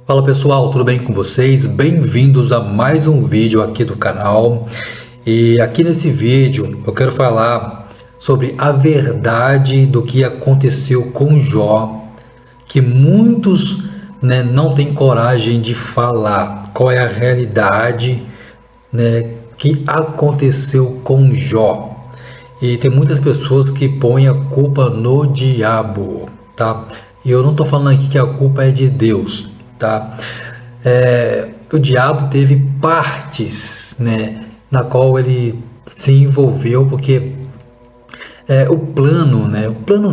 Fala pessoal, tudo bem com vocês? Bem-vindos a mais um vídeo aqui do canal. E aqui nesse vídeo eu quero falar sobre a verdade do que aconteceu com Jó, que muitos, não têm coragem de falar. Qual é a realidade, que aconteceu com Jó? E tem muitas pessoas que põem a culpa no diabo, tá? E eu não estou falando aqui que a culpa é de Deus, tá? O diabo teve partes, na qual ele se envolveu, porque o plano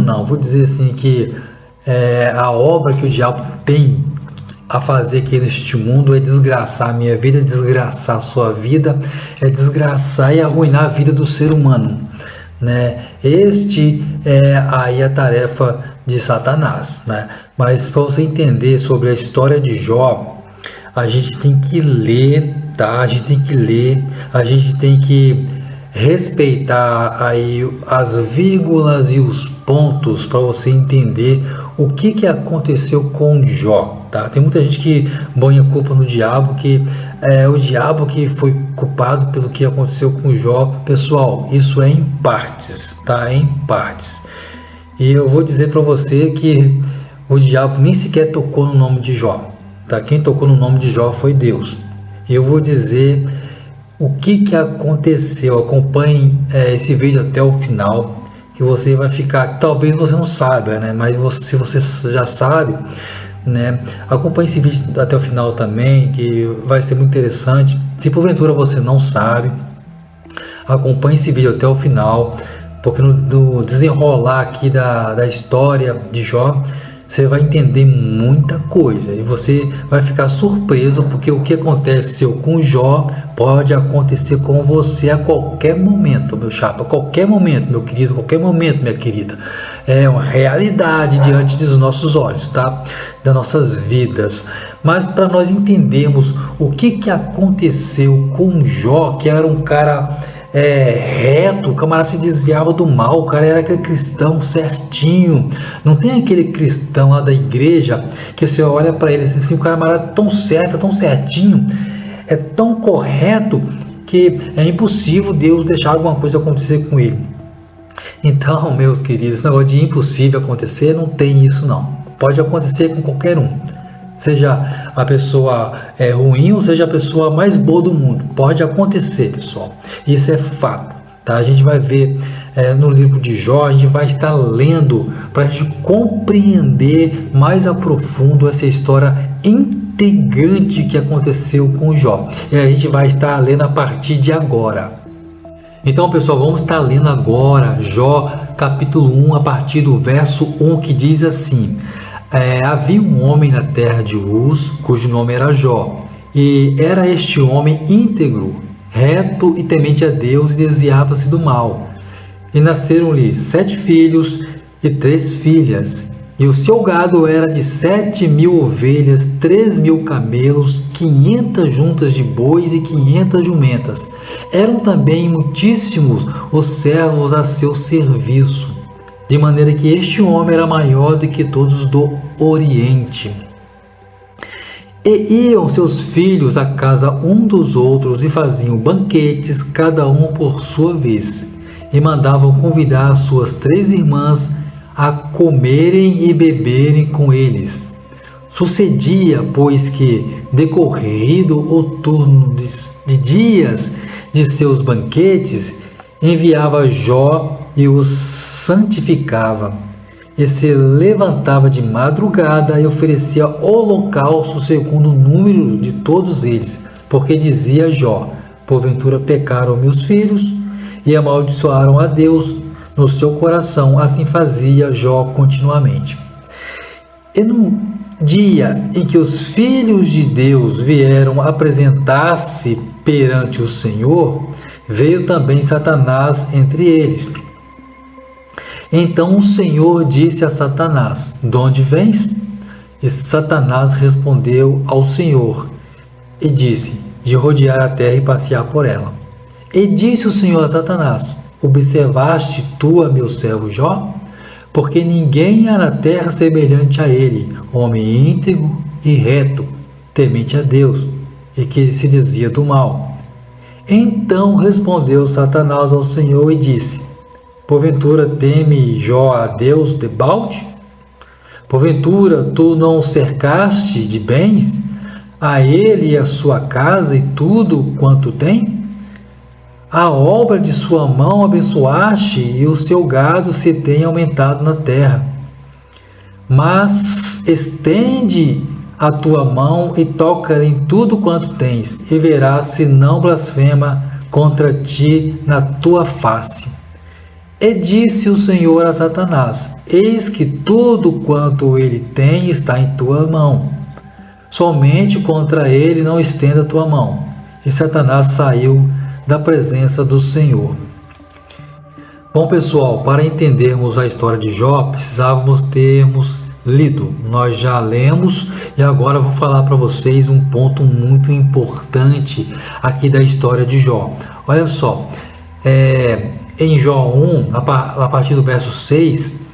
não, vou dizer assim que a obra que o diabo tem a fazer aqui neste mundo é desgraçar a minha vida, é desgraçar a sua vida, é desgraçar e arruinar a vida do ser humano, Este é aí a tarefa de Satanás, Mas para você entender sobre a história de Jó, a gente tem que ler, tá? A gente tem que ler, a gente tem que respeitar aí as vírgulas e os pontos para você entender o que aconteceu com Jó, tá? Tem muita gente que põe a culpa no diabo, que é o diabo que foi culpado pelo que aconteceu com Jó. Pessoal, isso é em partes, tá? Em partes. E eu vou dizer para você que o diabo nem sequer tocou no nome de Jó, tá? Quem tocou no nome de Jó foi Deus. E eu vou dizer o que aconteceu. Acompanhe esse vídeo até o final, que você vai ficar, talvez você não saiba, mas se você já sabe, acompanhe esse vídeo até o final também, que vai ser muito interessante. Se porventura você não sabe, acompanhe esse vídeo até o final, porque no desenrolar aqui da história de Jó, você vai entender muita coisa e você vai ficar surpreso, porque o que aconteceu com Jó pode acontecer com você a qualquer momento, meu chapa, a qualquer momento, meu querido, a qualquer momento, minha querida. É uma realidade diante dos nossos olhos, tá? Das nossas vidas. Mas para nós entendermos o que aconteceu com Jó, que era um cara reto, o camarada se desviava do mal, o cara era aquele cristão certinho, não tem aquele cristão lá da igreja que você olha para ele assim, o camarada tão certo, tão certinho, é tão correto que é impossível Deus deixar alguma coisa acontecer com ele. Então, meus queridos, esse negócio de impossível acontecer, não tem isso não, pode acontecer com qualquer um, seja a pessoa ruim ou seja a pessoa mais boa do mundo. Pode acontecer, pessoal. Isso é fato, tá? A gente vai ver no livro de Jó, a gente vai estar lendo para a gente compreender mais a profundo essa história intrigante que aconteceu com Jó. E a gente vai estar lendo a partir de agora. Então, pessoal, vamos estar lendo agora Jó, capítulo 1, a partir do verso 1, que diz assim: havia um homem na terra de Uz, cujo nome era Jó, e era este homem íntegro, reto e temente a Deus, e desviava-se do mal. E nasceram-lhe 7 filhos e 3 filhas, e o seu gado era de 7.000 ovelhas, 3.000 camelos, 500 juntas de bois e 500 jumentas. Eram também muitíssimos os servos a seu serviço, de maneira que este homem era maior do que todos do Oriente. E iam seus filhos à casa um dos outros e faziam banquetes, cada um por sua vez, e mandavam convidar as suas 3 irmãs a comerem e beberem com eles. Sucedia, pois, que, decorrido o turno de dias de seus banquetes, enviava Jó e os santificava, e se levantava de madrugada e oferecia holocausto segundo o número de todos eles, porque dizia Jó: porventura pecaram meus filhos e amaldiçoaram a Deus no seu coração. Assim fazia Jó continuamente. E no dia em que os filhos de Deus vieram apresentar-se perante o Senhor, veio também Satanás entre eles. Então o Senhor disse a Satanás: de onde vens? E Satanás respondeu ao Senhor e disse: de rodear a terra e passear por ela. E disse o Senhor a Satanás: observaste tu a meu servo Jó? Porque ninguém há na terra semelhante a ele, homem íntegro e reto, temente a Deus e que se desvia do mal. Então respondeu Satanás ao Senhor e disse: porventura teme Jó a Deus debalde? Porventura tu não o cercaste de bens, a ele e a sua casa e tudo quanto tem? A obra de sua mão abençoaste, e o seu gado se tem aumentado na terra. Mas estende a tua mão e toca em tudo quanto tens, e verás se não blasfema contra ti na tua face. E disse o Senhor a Satanás: eis que tudo quanto ele tem está em tua mão. Somente contra ele não estenda a tua mão. E Satanás saiu da presença do Senhor. Bom, pessoal, para entendermos a história de Jó, precisávamos termos lido. Nós já lemos e agora eu vou falar para vocês um ponto muito importante aqui da história de Jó. Olha só, em Jó 1, a partir do verso 6,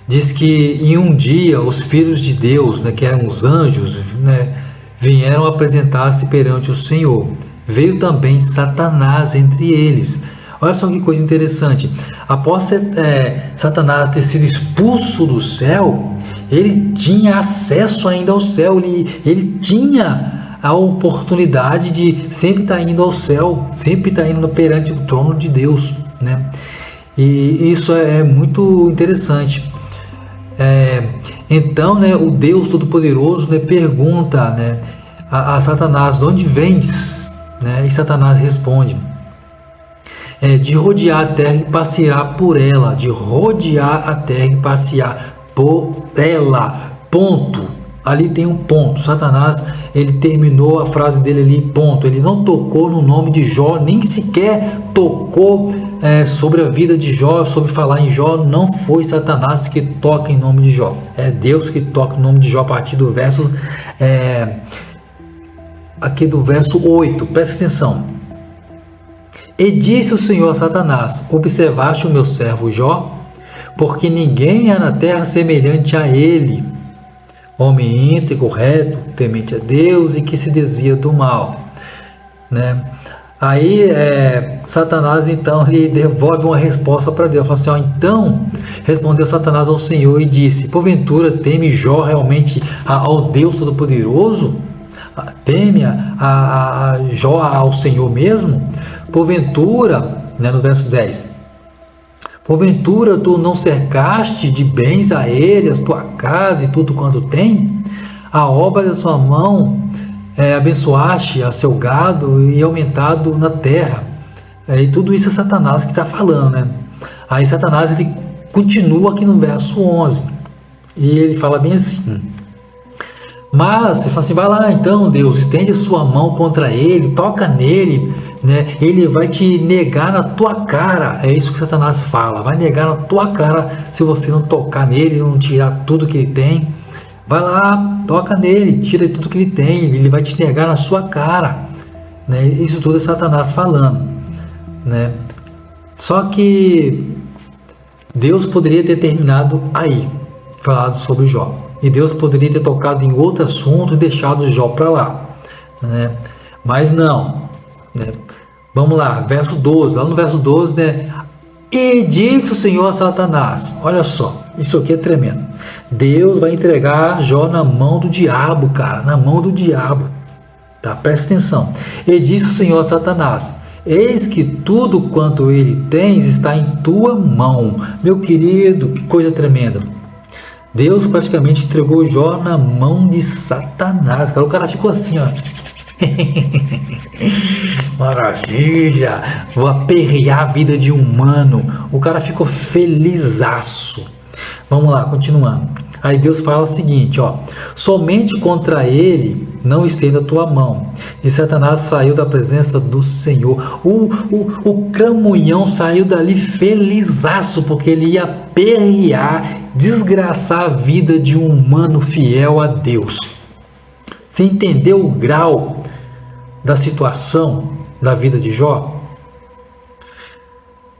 diz que em um dia os filhos de Deus, que eram os anjos, vieram apresentar-se perante o Senhor. Veio também Satanás entre eles. Olha só que coisa interessante. Após Satanás ter sido expulso do céu, ele tinha acesso ainda ao céu. Ele tinha a oportunidade de sempre estar indo ao céu, sempre estar indo perante o trono de Deus, E isso é muito interessante. Então, o Deus Todo-Poderoso pergunta a Satanás: de onde vens? E Satanás responde: de rodear a terra e passear por ela, de rodear a terra e passear por ela, ponto. Ali tem um ponto. Satanás, ele terminou a frase dele ali, ponto. Ele não tocou no nome de Jó, nem sequer tocou sobre a vida de Jó, sobre falar em Jó. Não foi Satanás que toca em nome de Jó, é Deus que toca o nome de Jó a partir do verso aqui do verso 8, presta atenção. E disse o Senhor a Satanás: observaste o meu servo Jó? Porque ninguém há na terra semelhante a ele, homem íntegro, reto, temente a Deus e que se desvia do mal. Aí Satanás então lhe devolve uma resposta para Deus. Fala assim: então respondeu Satanás ao Senhor e disse: porventura teme Jó realmente ao Deus Todo-Poderoso? Teme a Jó ao Senhor mesmo? Porventura, no verso 10, porventura tu não cercaste de bens a ele, a tua casa e tudo quanto tem? A obra da sua mão abençoaste a seu gado e aumentado na terra. E tudo isso é Satanás que está falando, Aí Satanás ele continua aqui no verso 11 e ele fala bem assim: mas você fala assim, vai lá então, Deus, estende a sua mão contra ele, toca nele, ele vai te negar na tua cara. É isso que Satanás fala: vai negar na tua cara se você não tocar nele, não tirar tudo que ele tem. Vai lá, toca nele, tira tudo que ele tem, ele vai te negar na sua cara. Isso tudo é Satanás falando. Só que Deus poderia ter terminado aí, falado sobre Jó. E Deus poderia ter tocado em outro assunto e deixado Jó para lá, mas não. Vamos lá, verso 12. Lá no verso 12, e disse o Senhor a Satanás: olha só, isso aqui é tremendo. Deus vai entregar Jó na mão do diabo, cara, na mão do diabo. Presta atenção. E disse o Senhor a Satanás: eis que tudo quanto ele tens está em tua mão. Meu querido, que coisa tremenda. Deus praticamente entregou Jó na mão de Satanás, cara. O cara ficou assim, maravilha, vou aperrear a vida de humano. O cara ficou felizaço. Vamos lá, continuando. Aí Deus fala o seguinte, somente contra ele não estenda a tua mão. E Satanás saiu da presença do Senhor. O cramunhão saiu dali felizaço, porque ele ia aperrear, desgraçar a vida de um humano fiel a Deus. Você entendeu o grau da situação da vida de Jó?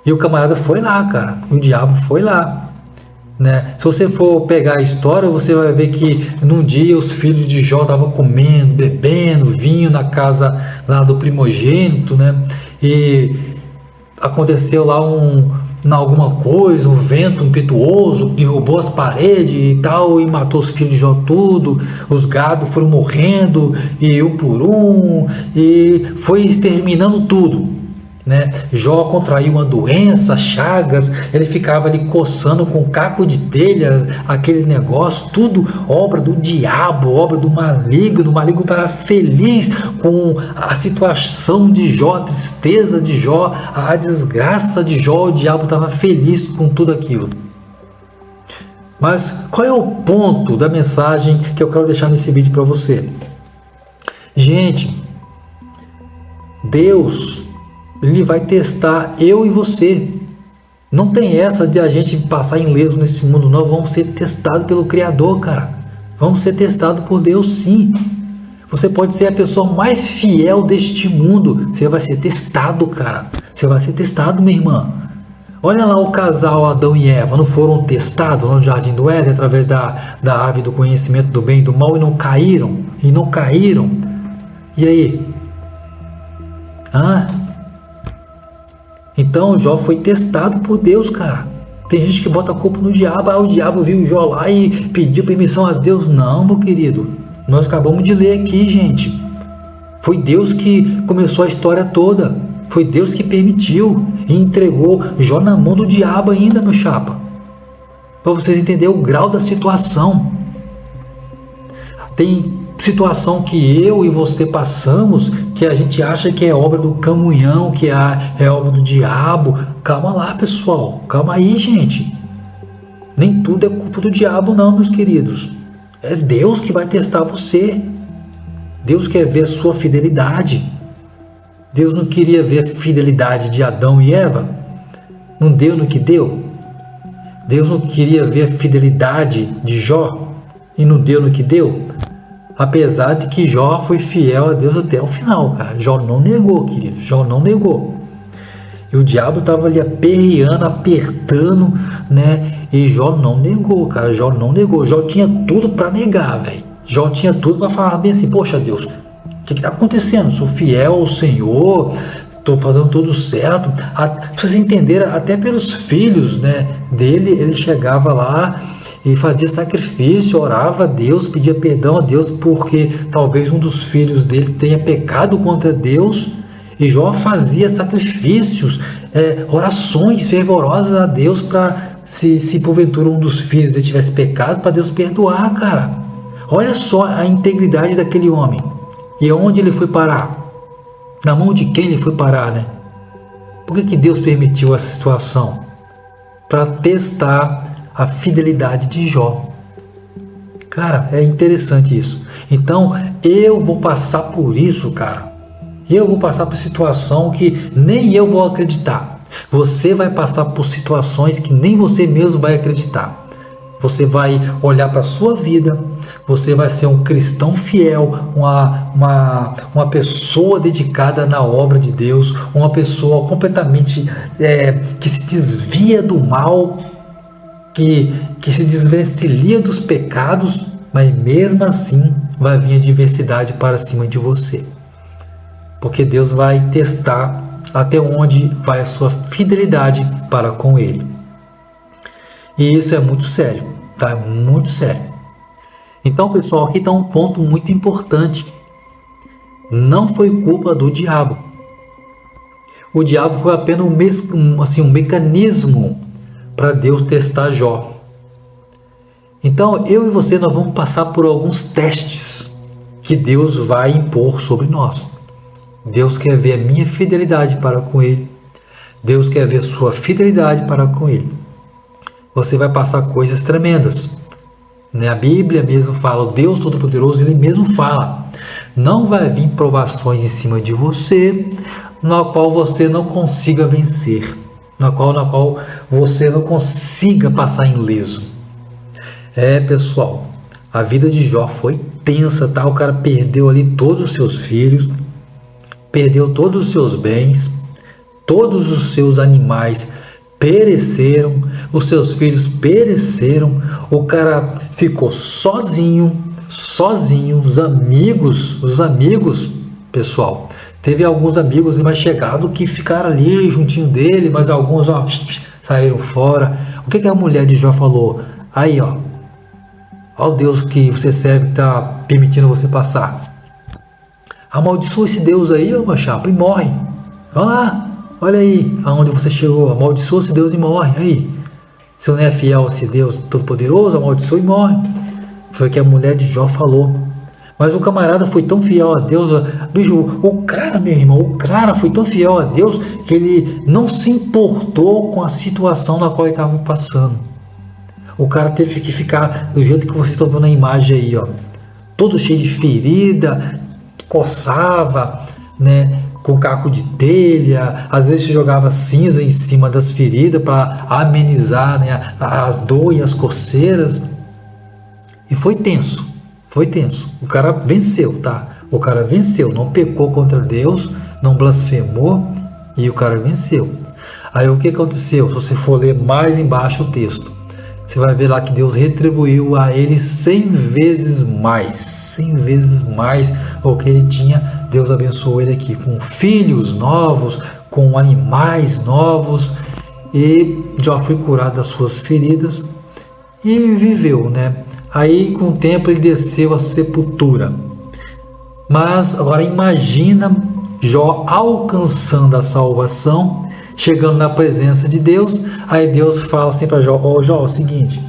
E o camarada foi lá, cara. O diabo foi lá. né? Se você for pegar a história, você vai ver que num dia os filhos de Jó estavam comendo, bebendo vinho na casa lá do primogênito, né? E aconteceu lá alguma coisa, um vento impetuoso derrubou as paredes e tal, e matou os filhos de Jó tudo, os gados foram morrendo, e um por um, e foi exterminando tudo, né? Jó contraiu uma doença, chagas, ele ficava ali coçando com caco de telha, aquele negócio, tudo obra do diabo, obra do maligno. O maligno estava feliz com a situação de Jó, a tristeza de Jó, a desgraça de Jó. O diabo estava feliz com tudo aquilo. Mas qual é o ponto da mensagem que eu quero deixar nesse vídeo para você? Gente, Deus, Ele vai testar eu e você. Não tem essa de a gente passar ileso nesse mundo, não. Vamos ser testados pelo Criador, cara. Vamos ser testados por Deus, sim. Você pode ser a pessoa mais fiel deste mundo. Você vai ser testado, cara. Você vai ser testado, minha irmã. Olha lá o casal Adão e Eva. Não foram testados no Jardim do Éden através da árvore do conhecimento do bem e do mal e não caíram? E não caíram? E aí? Então Jó foi testado por Deus, cara. Tem gente que bota a culpa no diabo. O diabo viu Jó lá e pediu permissão a Deus. Não, meu querido. Nós acabamos de ler aqui, gente. Foi Deus que começou a história toda. Foi Deus que permitiu e entregou Jó na mão do diabo ainda, meu chapa. Para vocês entenderem o grau da situação. Tem situação que eu e você passamos que a gente acha que é obra do camunhão, que é obra do diabo. Calma lá, pessoal. Calma aí, gente. Nem tudo é culpa do diabo, não, meus queridos. É Deus que vai testar você. Deus quer ver a sua fidelidade. Deus não queria ver a fidelidade de Adão e Eva? Não deu no que deu? Deus não queria ver a fidelidade de Jó? E não deu no que deu? Apesar de que Jó foi fiel a Deus até o final, cara. Jó não negou, querido. Jó não negou. E o diabo estava ali aperreando, apertando, né? E Jó não negou, cara. Jó não negou. Jó tinha tudo para negar, velho. Jó tinha tudo para falar bem assim: poxa, Deus, o que está acontecendo? Sou fiel ao Senhor, estou fazendo tudo certo. Para vocês entenderem, até pelos filhos, né, dele, ele chegava lá e fazia sacrifício, orava a Deus, pedia perdão a Deus, porque talvez um dos filhos dele tenha pecado contra Deus. E Jó fazia sacrifícios, orações fervorosas a Deus para, se porventura um dos filhos dele tivesse pecado, para Deus perdoar, cara. Olha só a integridade daquele homem. E aonde ele foi parar? Na mão de quem ele foi parar, né? Por que Deus permitiu essa situação? Para testar a fidelidade de Jó. Cara, é interessante isso. Então, eu vou passar por isso, cara. Eu vou passar por situação que nem eu vou acreditar. Você vai passar por situações que nem você mesmo vai acreditar. Você vai olhar para a sua vida, você vai ser um cristão fiel, uma pessoa dedicada na obra de Deus, uma pessoa completamente que se desvia do mal, que se desvencilha dos pecados, mas mesmo assim vai vir a adversidade para cima de você. Porque Deus vai testar até onde vai a sua fidelidade para com Ele. E isso é muito sério, tá? Muito sério. Então, pessoal, aqui está um ponto muito importante. Não foi culpa do diabo. O diabo foi apenas um mecanismo para Deus testar Jó. Então, eu e você, nós vamos passar por alguns testes que Deus vai impor sobre nós. Deus quer ver a minha fidelidade para com Ele. Deus quer ver a sua fidelidade para com Ele. Você vai passar coisas tremendas. A Bíblia mesmo fala, o Deus Todo-Poderoso, Ele mesmo fala, não vai vir provações em cima de você, na qual você não consiga vencer, na qual você não consiga passar ileso. Pessoal, a vida de Jó foi tensa, tá? O cara perdeu ali todos os seus filhos, perdeu todos os seus bens, todos os seus animais pereceram, os seus filhos pereceram, o cara ficou sozinho, os amigos, pessoal, teve alguns amigos mais chegados que ficaram ali juntinho dele, mas alguns saíram fora. O que a mulher de Jó falou? Aí, ó o Deus que você serve está permitindo você passar. Amaldiçoa esse Deus aí, ó, meu chapa, e morre. Olha lá, olha aí aonde você chegou. Amaldiçoa esse Deus e morre. Aí, se não é fiel a esse Deus Todo-Poderoso, amaldiçoa e morre. Foi o que a mulher de Jó falou. Mas o camarada foi tão fiel a Deus, bicho, o cara, meu irmão, o cara foi tão fiel a Deus que ele não se importou com a situação na qual ele estava passando. O cara teve que ficar do jeito que vocês estão vendo na imagem aí, ó, todo cheio de ferida, coçava, né, com caco de telha, às vezes jogava cinza em cima das feridas para amenizar, né, as dores e as coceiras. E foi tenso. O cara venceu, tá? O cara venceu, não pecou contra Deus, não blasfemou e o cara venceu. Aí o que aconteceu? Se você for ler mais embaixo o texto, você vai ver lá que Deus retribuiu a ele 100 vezes mais o que ele tinha. Deus abençoou ele aqui com filhos novos, com animais novos, e Jó foi curado das suas feridas e viveu, né? Aí com o tempo ele desceu à sepultura. Mas agora imagina Jó alcançando a salvação, chegando na presença de Deus. Aí Deus fala assim para Jó: ó Jó, é o seguinte,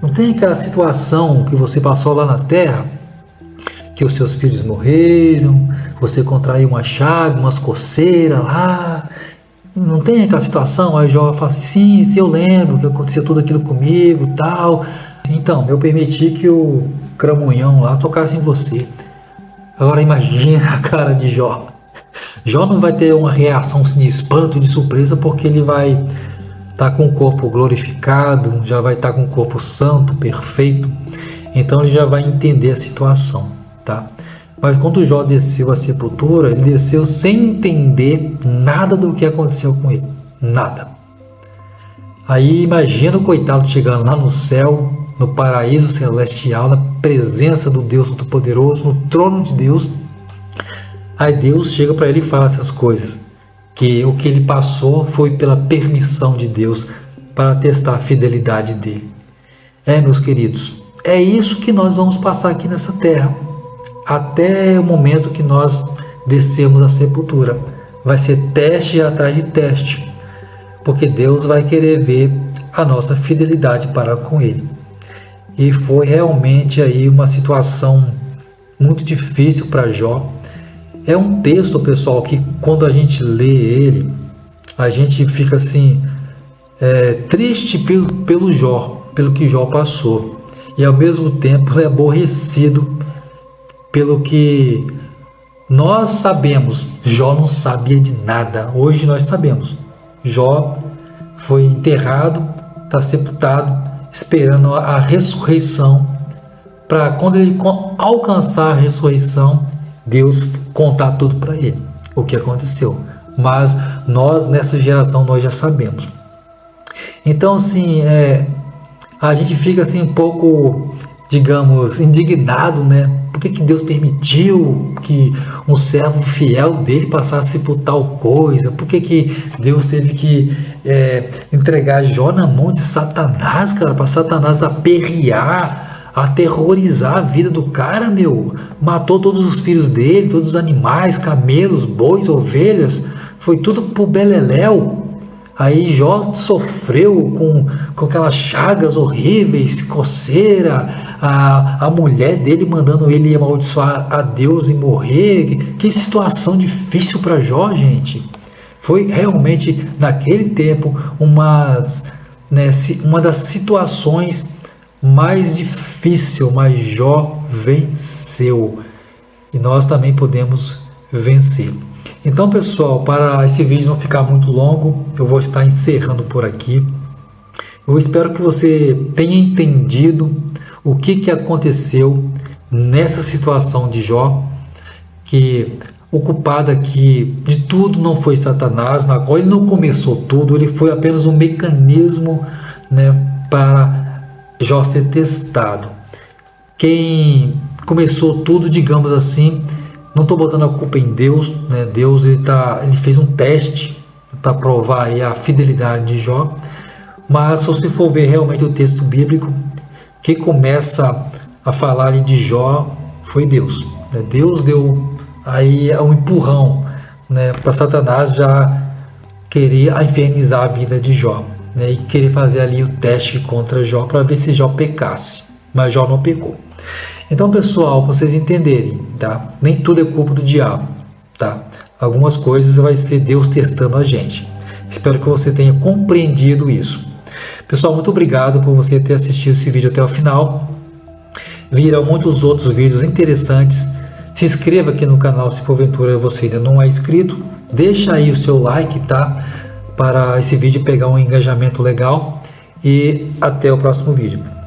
não tem aquela situação que você passou lá na terra, que os seus filhos morreram, você contraiu uma chaga, umas coceiras lá, não tem aquela situação? Aí Jó fala assim: sim, eu lembro que aconteceu tudo aquilo comigo, tal. Então, eu permiti que o cramunhão lá tocasse em você. Agora imagina a cara de Jó. Jó não vai ter uma reação de espanto, de surpresa, porque ele vai estar com o corpo glorificado, já vai estar com o corpo santo, perfeito. Então ele já vai entender a situação, tá? Mas quando Jó desceu à sepultura, ele desceu sem entender nada do que aconteceu com ele. Nada. Aí imagina o coitado chegando lá no céu, no paraíso celestial, na presença do Deus Todo-Poderoso, no trono de Deus. Aí Deus chega para ele e fala essas coisas, que o que ele passou foi pela permissão de Deus para testar a fidelidade dele. Meus queridos, é isso que nós vamos passar aqui nessa terra, até o momento que nós descermos à sepultura. Vai ser teste atrás de teste, porque Deus vai querer ver a nossa fidelidade para com Ele. E foi realmente aí uma situação muito difícil para Jó. É um texto, pessoal, que quando a gente lê ele, a gente fica assim, triste pelo Jó, pelo que Jó passou. E ao mesmo tempo é aborrecido pelo que nós sabemos. Jó não sabia de nada. Hoje nós sabemos. Jó foi enterrado, está sepultado, esperando a ressurreição, para quando ele alcançar a ressurreição, Deus contar tudo para ele, o que aconteceu. Mas nós, nessa geração, nós já sabemos. Então, assim, a gente fica assim um pouco, digamos, indignado, né? Por que Deus permitiu que um servo fiel dele passasse por tal coisa? Por que Deus teve que entregar Jó na mão de Satanás, cara? Para Satanás aperrear, aterrorizar a vida do cara, meu. Matou todos os filhos dele, todos os animais, camelos, bois, ovelhas. Foi tudo pro beleléu. Aí Jó sofreu com aquelas chagas horríveis, coceira, a mulher dele mandando ele amaldiçoar a Deus e morrer. Que situação difícil para Jó, gente. Foi realmente, naquele tempo, uma das situações mais difíceis, mas Jó venceu. E nós também podemos vencer. Então, pessoal, para esse vídeo não ficar muito longo, eu vou estar encerrando por aqui. Eu espero que você tenha entendido o que aconteceu nessa situação de Jó, que o culpado aqui de tudo não foi Satanás, ele não começou tudo, ele foi apenas um mecanismo, né, para Jó ser testado. Quem começou tudo, digamos assim, não estou botando a culpa em Deus, né? Deus ele fez um teste para provar aí a fidelidade de Jó, mas se você for ver realmente o texto bíblico, quem começa a falar ali de Jó foi Deus, né? Deus deu aí um empurrão, né, para Satanás já querer infernizar a vida de Jó, né, e querer fazer ali o teste contra Jó para ver se Jó pecasse, mas Jó não pecou. Então, pessoal, para vocês entenderem, tá? Nem tudo é culpa do diabo, tá? Algumas coisas vai ser Deus testando a gente. Espero que você tenha compreendido isso. Pessoal, muito obrigado por você ter assistido esse vídeo até o final. Virão muitos outros vídeos interessantes. Se inscreva aqui no canal se porventura você ainda não é inscrito. Deixa aí o seu like, tá? Para esse vídeo pegar um engajamento legal. E até o próximo vídeo.